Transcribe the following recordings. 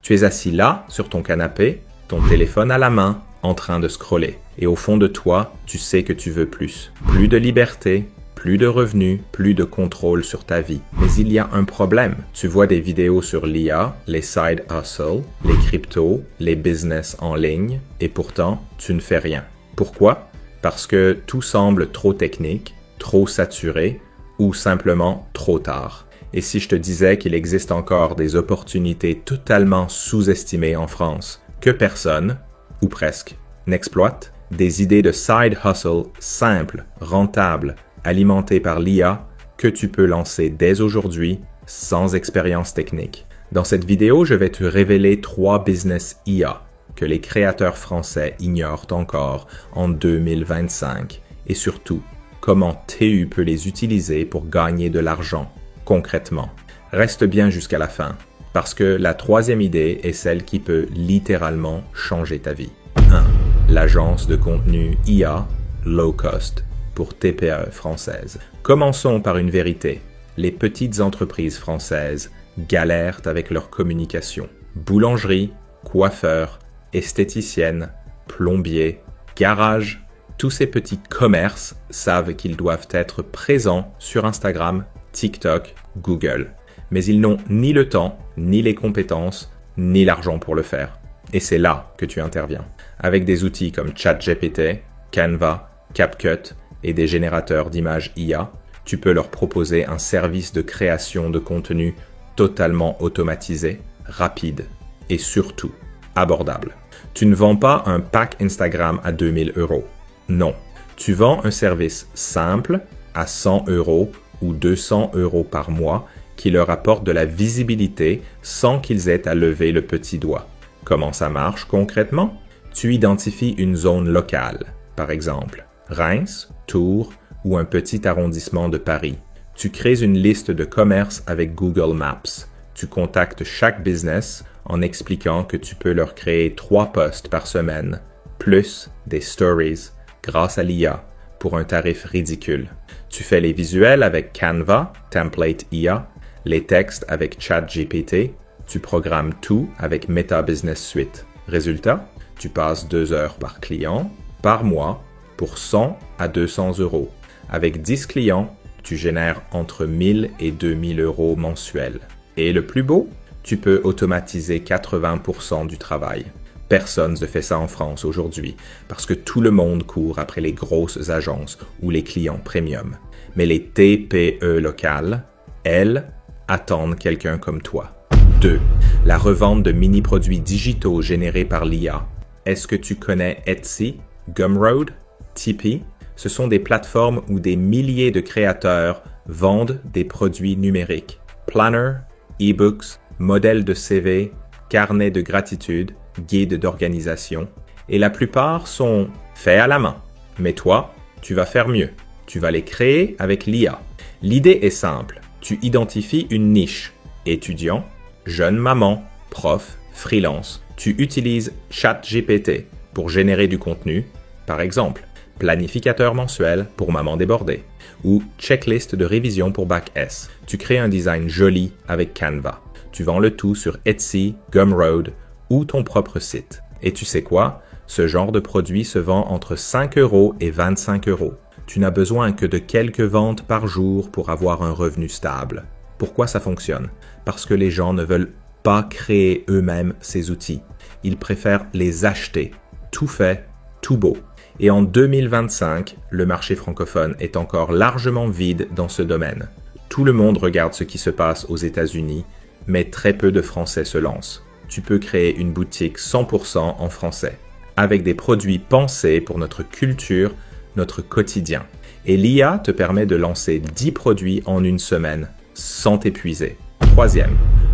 Tu es assis là, sur ton canapé, ton téléphone à la main, en train de scroller. Et au fond de toi, tu sais que tu veux plus. Plus de liberté, plus de revenus, plus de contrôle sur ta vie. Mais il y a un problème. Tu vois des vidéos sur l'IA, les side hustles, les cryptos, les business en ligne, et pourtant, tu ne fais rien. Pourquoi? Parce que tout semble trop technique, trop saturé, ou simplement trop tard. Et si je te disais qu'il existe encore des opportunités totalement sous-estimées en France, que personne, ou presque, n'exploite, des idées de side hustle simples, rentables, alimentées par l'IA, que tu peux lancer dès aujourd'hui sans expérience technique. Dans cette vidéo, je vais te révéler 3 business IA que les créateurs français ignorent encore en 2025 et surtout, comment TU peut les utiliser pour gagner de l'argent concrètement. Reste bien jusqu'à la fin, parce que la 3e idée est celle qui peut littéralement changer ta vie. 1. L'agence de contenu IA low cost pour TPE françaises. Commençons par une vérité. Les petites entreprises françaises galèrent avec leur communication. Boulangerie, coiffeur, esthéticienne, plombier, garage, tous ces petits commerces savent qu'ils doivent être présents sur Instagram, TikTok, Google. Mais ils n'ont ni le temps, ni les compétences, ni l'argent pour le faire. Et c'est là que tu interviens. Avec des outils comme ChatGPT, Canva, CapCut et des générateurs d'images IA, tu peux leur proposer un service de création de contenu totalement automatisé, rapide et surtout abordable. Tu ne vends pas un pack Instagram à 2000 €. Non, tu vends un service simple à 100 € ou 200 € par mois qui leur apporte de la visibilité sans qu'ils aient à lever le petit doigt. Comment ça marche concrètement? Tu identifies une zone locale, par exemple Reims, Tours ou un petit arrondissement de Paris. Tu crées une liste de commerces avec Google Maps. Tu contactes chaque business en expliquant que tu peux leur créer 3 posts par semaine, plus des stories grâce à l'IA pour un tarif ridicule. Tu fais les visuels avec Canva, Template IA, les textes avec ChatGPT, tu programmes tout avec Meta Business Suite. Résultat, tu passes 2 heures par client, par mois, pour 100 à 200 €. Avec 10 clients, tu génères entre 1000 et 2000 € mensuels. Et le plus beau, tu peux automatiser 80% du travail. Personne ne fait ça en France aujourd'hui, parce que tout le monde court après les grosses agences ou les clients premium. Mais les TPE locales, elles, attendent quelqu'un comme toi. 2. La revente de mini-produits digitaux générés par l'IA. Est-ce que tu connais Etsy, Gumroad, Tipeee? Ce sont des plateformes où des milliers de créateurs vendent des produits numériques. Planner, e-books, modèles de CV, carnets de gratitude, guides d'organisation. Et la plupart sont faits à la main. Mais toi, tu vas faire mieux. Tu vas les créer avec l'IA. L'idée est simple. Tu identifies une niche. Étudiant, jeune maman, prof, freelance. Tu utilises ChatGPT pour générer du contenu. Par exemple, planificateur mensuel pour maman débordée ou checklist de révision pour bac S. Tu crées un design joli avec Canva. Tu vends le tout sur Etsy, Gumroad ou ton propre site. Et tu sais quoi? Ce genre de produit se vend entre 5 € et 25 €. Tu n'as besoin que de quelques ventes par jour pour avoir un revenu stable. Pourquoi ça fonctionne? Parce que les gens ne veulent pas créer eux-mêmes ces outils. Ils préfèrent les acheter. Tout fait, tout beau. Et en 2025, le marché francophone est encore largement vide dans ce domaine. Tout le monde regarde ce qui se passe aux États-Unis, mais très peu de Français se lancent. Tu peux créer une boutique 100% en français, avec des produits pensés pour notre culture, notre quotidien. Et l'IA te permet de lancer 10 produits en une semaine, sans t'épuiser. 3e,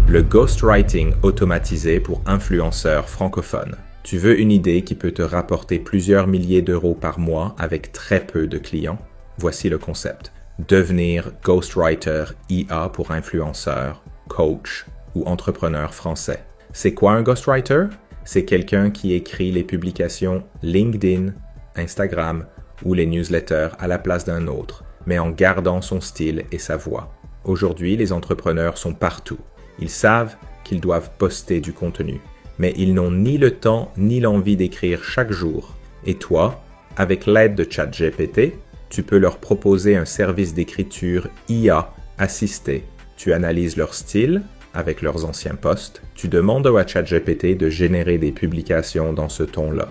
le ghostwriting automatisé pour influenceurs francophones. Tu veux une idée qui peut te rapporter plusieurs milliers d'euros par mois avec très peu de clients? Voici le concept. Devenir ghostwriter IA pour influenceurs, coach ou entrepreneur français. C'est quoi un ghostwriter? C'est quelqu'un qui écrit les publications LinkedIn, Instagram ou les newsletters à la place d'un autre, mais en gardant son style et sa voix. Aujourd'hui, les entrepreneurs sont partout. Ils savent qu'ils doivent poster du contenu. Mais ils n'ont ni le temps ni l'envie d'écrire chaque jour. Et toi, avec l'aide de ChatGPT, tu peux leur proposer un service d'écriture IA assisté. Tu analyses leur style avec leurs anciens posts. Tu demandes à ChatGPT de générer des publications dans ce ton-là.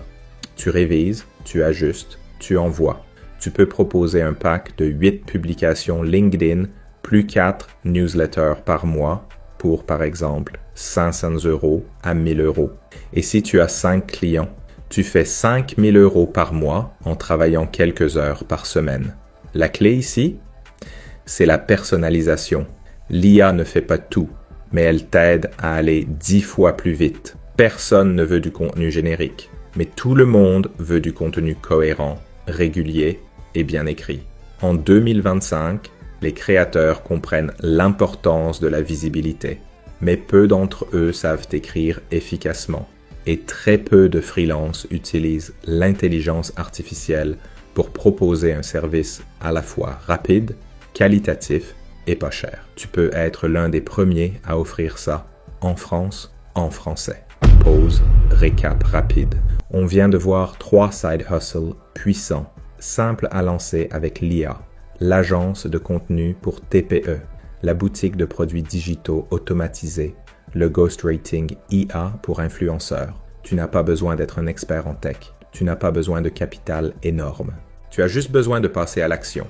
Tu révises, tu ajustes, tu envoies. Tu peux proposer un pack de 8 publications LinkedIn plus 4 newsletters par mois pour, par exemple, 500 € à 1 000 €. Et si tu as 5 clients, tu fais 5 000 € par mois en travaillant quelques heures par semaine. La clé ici, c'est la personnalisation. L'IA ne fait pas tout, mais elle t'aide à aller 10 fois plus vite. Personne ne veut du contenu générique, mais tout le monde veut du contenu cohérent, régulier et bien écrit. En 2025, les créateurs comprennent l'importance de la visibilité, mais peu d'entre eux savent écrire efficacement. Et très peu de freelances utilisent l'intelligence artificielle pour proposer un service à la fois rapide, qualitatif et pas cher. Tu peux être l'un des premiers à offrir ça en France, en français. Pause, récap rapide. On vient de voir 3 side hustles puissants, simples à lancer avec l'IA, l'agence de contenu pour TPE, la boutique de produits digitaux automatisés, le ghostwriting IA pour influenceurs. Tu n'as pas besoin d'être un expert en tech. Tu n'as pas besoin de capital énorme. Tu as juste besoin de passer à l'action.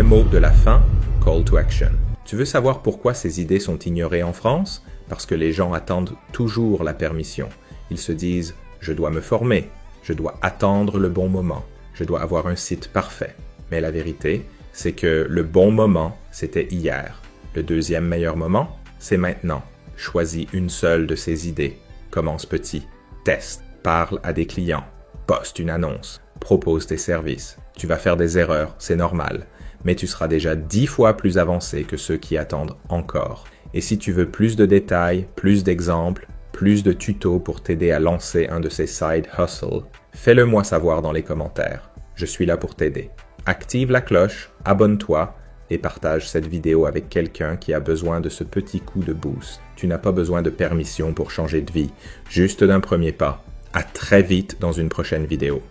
MO de la fin, call to action. Tu veux savoir pourquoi ces idées sont ignorées en France? Parce que les gens attendent toujours la permission. Ils se disent « je dois me former, je dois attendre le bon moment, je dois avoir un site parfait ». Mais la vérité, c'est que le bon moment, c'était hier. Le deuxième meilleur moment, c'est maintenant. Choisis une seule de ces idées. Commence petit. Teste. Parle à des clients. Poste une annonce. Propose tes services. Tu vas faire des erreurs, c'est normal. Mais tu seras déjà 10 fois plus avancé que ceux qui attendent encore. Et si tu veux plus de détails, plus d'exemples, plus de tutos pour t'aider à lancer un de ces side hustles, fais-le moi savoir dans les commentaires. Je suis là pour t'aider. Active la cloche, abonne-toi et partage cette vidéo avec quelqu'un qui a besoin de ce petit coup de boost. Tu n'as pas besoin de permission pour changer de vie, juste d'un premier pas. À très vite dans une prochaine vidéo.